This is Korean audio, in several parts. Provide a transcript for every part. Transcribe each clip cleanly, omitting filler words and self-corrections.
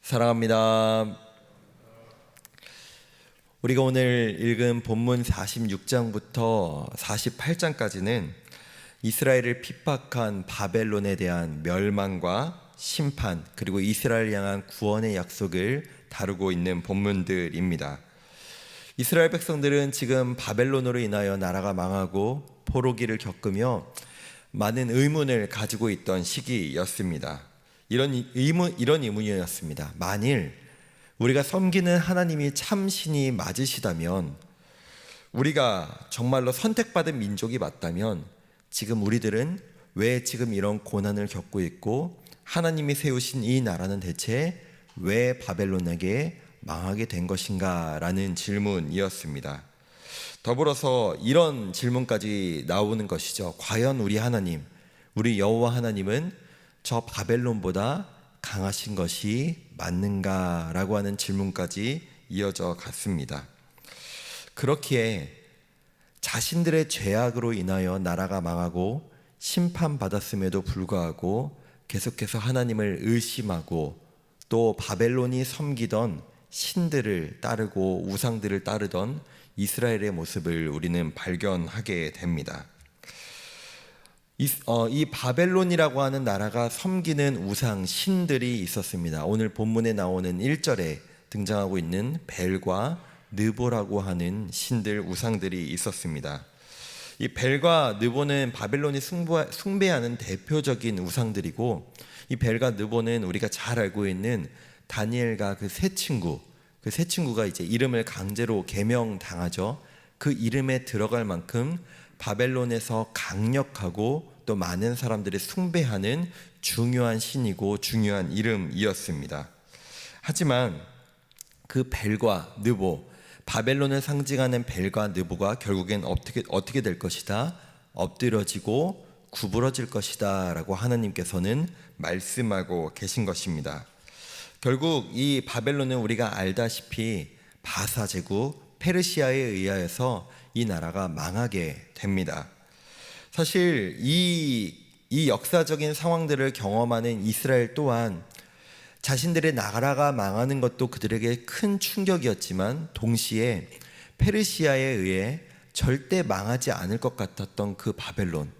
사랑합니다. 우리가 오늘 읽은 본문 46장부터 48장까지는 이스라엘을 핍박한 바벨론에 대한 멸망과 심판, 그리고 이스라엘을 향한 구원의 약속을 다루고 있는 본문들입니다. 이스라엘 백성들은 지금 바벨론으로 인하여 나라가 망하고 포로기를 겪으며 많은 의문을 가지고 있던 시기였습니다. 이런 의문이었습니다. 만일 우리가 섬기는 하나님이 참신이 맞으시다면, 우리가 정말로 선택받은 민족이 맞다면 지금 우리들은 왜 지금 이런 고난을 겪고 있고, 하나님이 세우신 이 나라는 대체 왜 바벨론에게 망하게 된 것인가 라는 질문이었습니다. 더불어서 이런 질문까지 나오는 것이죠. 과연 우리 하나님, 우리 여호와 하나님은 저 바벨론보다 강하신 것이 맞는가 라고 하는 질문까지 이어져 갔습니다. 그렇기에 자신들의 죄악으로 인하여 나라가 망하고 심판받았음에도 불구하고 계속해서 하나님을 의심하고, 또 바벨론이 섬기던 신들을 따르고 우상들을 따르던 이스라엘의 모습을 우리는 발견하게 됩니다. 이 바벨론이라고 하는 나라가 섬기는 우상 신들이 있었습니다. 오늘 본문에 나오는 1절에 등장하고 있는 벨과 느보라고 하는 신들, 우상들이 있었습니다. 이 벨과 느보는 바벨론이 숭배하는 대표적인 우상들이고, 이 벨과 느보는 우리가 잘 알고 있는 다니엘과 그 세 친구가 이제 이름을 강제로 계명당하죠. 그 이름에 들어갈 만큼 바벨론에서 강력하고 또 많은 사람들이 숭배하는 중요한 신이고 중요한 이름이었습니다. 하지만 그 벨과 느보, 바벨론을 상징하는 벨과 느보가 결국엔 어떻게 될 것이다? 엎드러지고 구부러질 것이다 라고 하나님께서는 말씀하고 계신 것입니다. 결국 이 바벨론은 우리가 알다시피 바사 제국 페르시아에 의하여서 이 나라가 망하게 됩니다. 사실 이 역사적인 상황들을 경험하는 이스라엘 또한 자신들의 나라가 망하는 것도 그들에게 큰 충격이었지만, 동시에 페르시아에 의해 절대 망하지 않을 것 같았던 그 바벨론,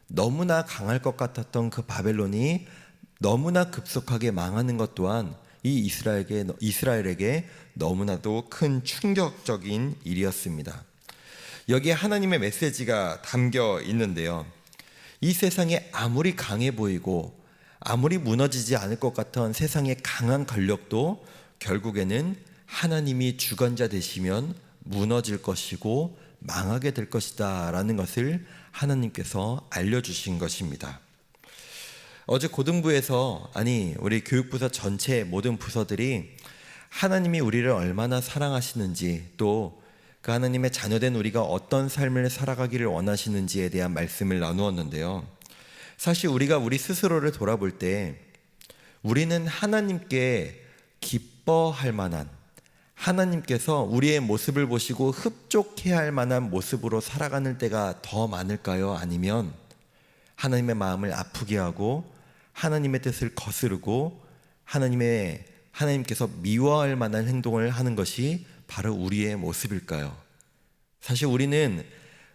너무나 강할 것 같았던 그 바벨론이 너무나 급속하게 망하는 것 또한 이 이스라엘에게 너무나도 큰 충격적인 일이었습니다. 여기에 하나님의 메시지가 담겨 있는데요. 이 세상에 아무리 강해 보이고 아무리 무너지지 않을 것 같은 세상의 강한 권력도 결국에는 하나님이 주관자 되시면 무너질 것이고 망하게 될 것이다 라는 것을 하나님께서 알려주신 것입니다. 어제 고등부에서, 우리 교육부서 전체 모든 부서들이 하나님이 우리를 얼마나 사랑하시는지, 또 그 하나님의 자녀된 우리가 어떤 삶을 살아가기를 원하시는지에 대한 말씀을 나누었는데요. 사실 우리가 우리 스스로를 돌아볼 때 우리는 하나님께 기뻐할 만한, 하나님께서 우리의 모습을 보시고 흡족해야 할 만한 모습으로 살아가는 때가 더 많을까요? 아니면 하나님의 마음을 아프게 하고 하나님의 뜻을 거스르고 하나님께서 미워할 만한 행동을 하는 것이 바로 우리의 모습일까요? 사실 우리는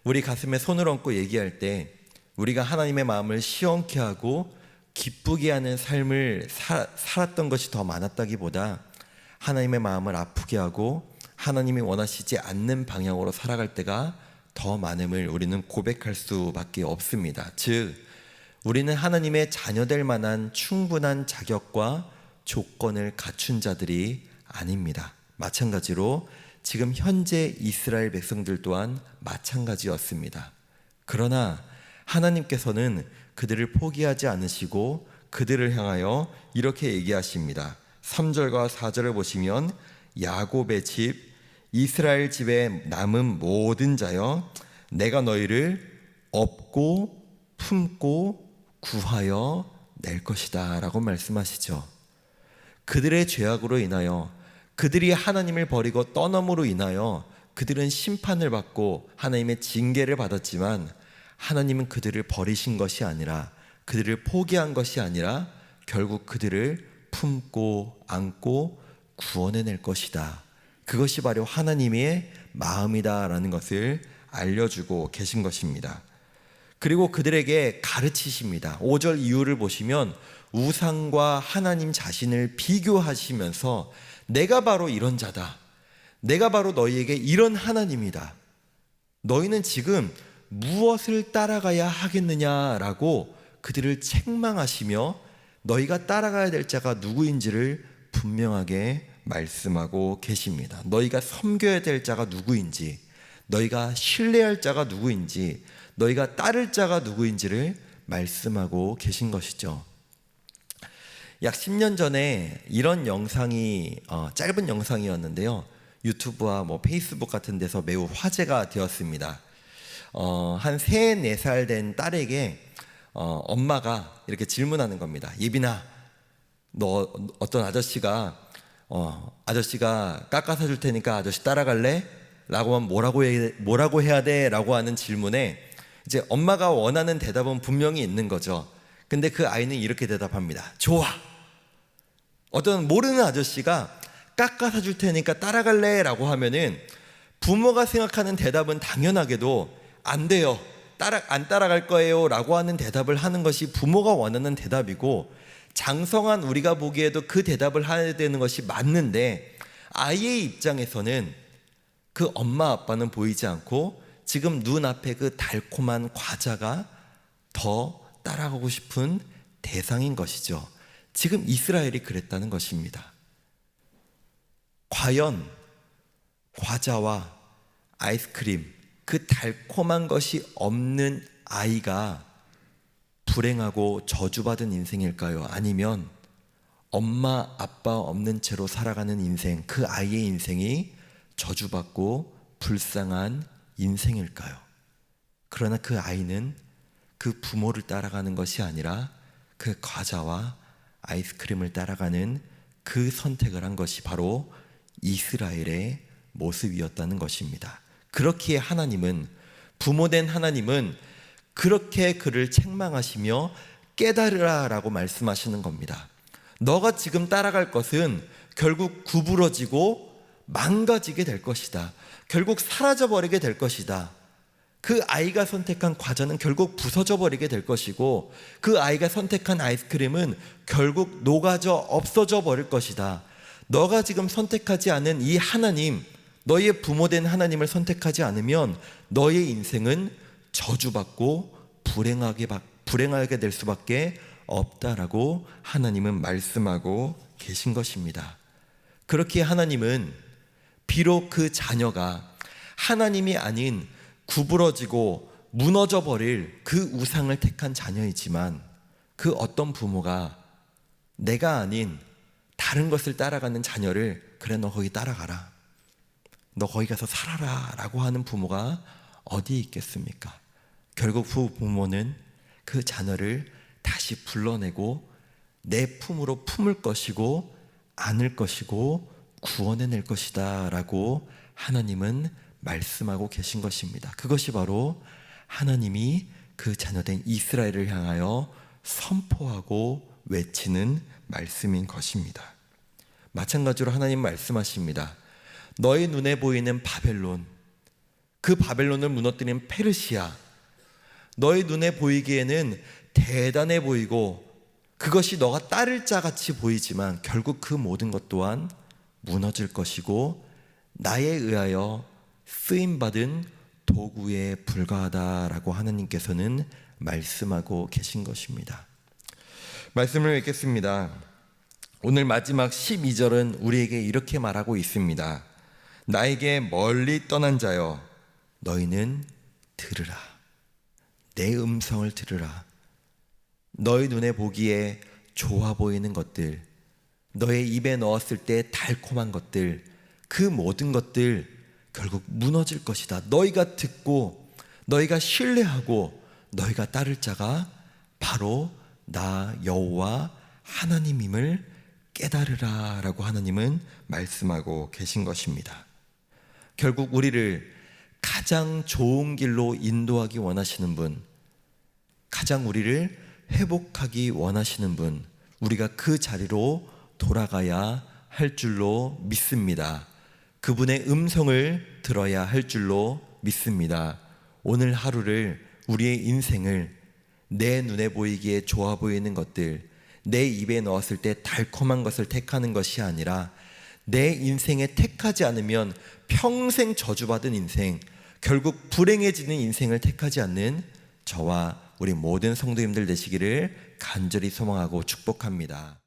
우리 가슴에 손을 얹고 얘기할 때 우리가 하나님의 마음을 시원케 하고 기쁘게 하는 삶을 살았던 것이 더 많았다기보다, 하나님의 마음을 아프게 하고 하나님이 원하시지 않는 방향으로 살아갈 때가 더 많음을 우리는 고백할 수밖에 없습니다. 즉, 우리는 하나님의 자녀될 만한 충분한 자격과 조건을 갖춘 자들이 아닙니다. 마찬가지로 지금 현재 이스라엘 백성들 또한 마찬가지였습니다. 그러나 하나님께서는 그들을 포기하지 않으시고 그들을 향하여 이렇게 얘기하십니다. 3절과 4절을 보시면, 야곱의 집, 이스라엘 집에 남은 모든 자여, 내가 너희를 업고 품고 구하여 낼 것이다 라고 말씀하시죠. 그들의 죄악으로 인하여, 그들이 하나님을 버리고 떠넘으로 인하여 그들은 심판을 받고 하나님의 징계를 받았지만, 하나님은 그들을 버리신 것이 아니라, 그들을 포기한 것이 아니라 결국 그들을 품고 안고 구원해낼 것이다. 그것이 바로 하나님의 마음이다라는 것을 알려주고 계신 것입니다. 그리고 그들에게 가르치십니다. 5절 이후를 보시면 우상과 하나님 자신을 비교하시면서 내가 바로 이런 자다. 내가 바로 너희에게 이런 하나님이다. 너희는 지금 무엇을 따라가야 하겠느냐라고 그들을 책망하시며 너희가 따라가야 될 자가 누구인지를 분명하게 말씀하고 계십니다. 너희가 섬겨야 될 자가 누구인지, 너희가 신뢰할 자가 누구인지, 너희가 따를 자가 누구인지를 말씀하고 계신 것이죠. 약 10년 전에 이런 영상이 짧은 영상이었는데요. 유튜브와 페이스북 같은 데서 매우 화제가 되었습니다. 한 3, 4살 된 딸에게 엄마가 이렇게 질문하는 겁니다. 예빈아, 너 어떤 아저씨가 깎아서 줄 테니까 아저씨 따라갈래? 라고 하면 뭐라고 해야 돼? 라고 하는 질문에 이제 엄마가 원하는 대답은 분명히 있는 거죠. 근데 그 아이는 이렇게 대답합니다. 좋아. 어떤 모르는 아저씨가 깎아서 줄 테니까 따라갈래? 라고 하면은 부모가 생각하는 대답은 당연하게도 안 돼요. 안 따라갈 거예요. 라고 하는 대답을 하는 것이 부모가 원하는 대답이고, 장성한 우리가 보기에도 그 대답을 해야 되는 것이 맞는데, 아이의 입장에서는 그 엄마 아빠는 보이지 않고 지금 눈앞에 그 달콤한 과자가 더 따라가고 싶은 대상인 것이죠. 지금 이스라엘이 그랬다는 것입니다. 과연 과자와 아이스크림, 그 달콤한 것이 없는 아이가 불행하고 저주받은 인생일까요? 아니면 엄마 아빠 없는 채로 살아가는 인생, 그 아이의 인생이 저주받고 불쌍한 인생일까요? 그러나 그 아이는 그 부모를 따라가는 것이 아니라 그 과자와 아이스크림을 따라가는 그 선택을 한 것이 바로 이스라엘의 모습이었다는 것입니다. 그렇기에 하나님은, 부모된 하나님은 그렇게 그를 책망하시며 깨달으라 라고 말씀하시는 겁니다. 너가 지금 따라갈 것은 결국 구부러지고 망가지게 될 것이다. 결국 사라져버리게 될 것이다. 그 아이가 선택한 과자는 결국 부서져 버리게 될 것이고, 그 아이가 선택한 아이스크림은 결국 녹아져 없어져 버릴 것이다. 너가 지금 선택하지 않은 이 하나님, 너희의 부모된 하나님을 선택하지 않으면 너의 인생은 저주받고 불행하게 될 수밖에 없다라고 하나님은 말씀하고 계신 것입니다. 그렇기에 하나님은 비록 그 자녀가 하나님이 아닌 구부러지고 무너져 버릴 그 우상을 택한 자녀이지만, 그 어떤 부모가 내가 아닌 다른 것을 따라가는 자녀를 그래 너 거기 따라가라, 너 거기 가서 살아라 라고 하는 부모가 어디 있겠습니까? 결국 그 부모는 그 자녀를 다시 불러내고 내 품으로 품을 것이고 안을 것이고 구원해낼 것이다 라고 하나님은 말씀하고 계신 것입니다. 그것이 바로 하나님이 그 자녀된 이스라엘을 향하여 선포하고 외치는 말씀인 것입니다. 마찬가지로 하나님 말씀하십니다. 너희 눈에 보이는 바벨론, 그 바벨론을 무너뜨린 페르시아, 너희 눈에 보이기에는 대단해 보이고 그것이 너가 따를 자 같이 보이지만 결국 그 모든 것 또한 무너질 것이고 나에 의하여 쓰임받은 도구에 불과하다라고 하나님께서는 말씀하고 계신 것입니다. 말씀을 읽겠습니다. 오늘 마지막 12절은 우리에게 이렇게 말하고 있습니다. 나에게 멀리 떠난 자여, 너희는 들으라. 내 음성을 들으라. 너희 눈에 보기에 좋아 보이는 것들, 너의 입에 넣었을 때 달콤한 것들, 그 모든 것들 결국 무너질 것이다. 너희가 듣고 너희가 신뢰하고 너희가 따를 자가 바로 나 여호와 하나님임을 깨달으라 라고 하나님은 말씀하고 계신 것입니다. 결국 우리를 가장 좋은 길로 인도하기 원하시는 분, 가장 우리를 회복하기 원하시는 분, 우리가 그 자리로 돌아가야 할 줄로 믿습니다. 그분의 음성을 들어야 할 줄로 믿습니다. 오늘 하루를, 우리의 인생을 내 눈에 보이기에 좋아 보이는 것들, 내 입에 넣었을 때 달콤한 것을 택하는 것이 아니라 내 인생에 택하지 않으면 평생 저주받은 인생, 결국 불행해지는 인생을 택하지 않는 저와 우리 모든 성도님들 되시기를 간절히 소망하고 축복합니다.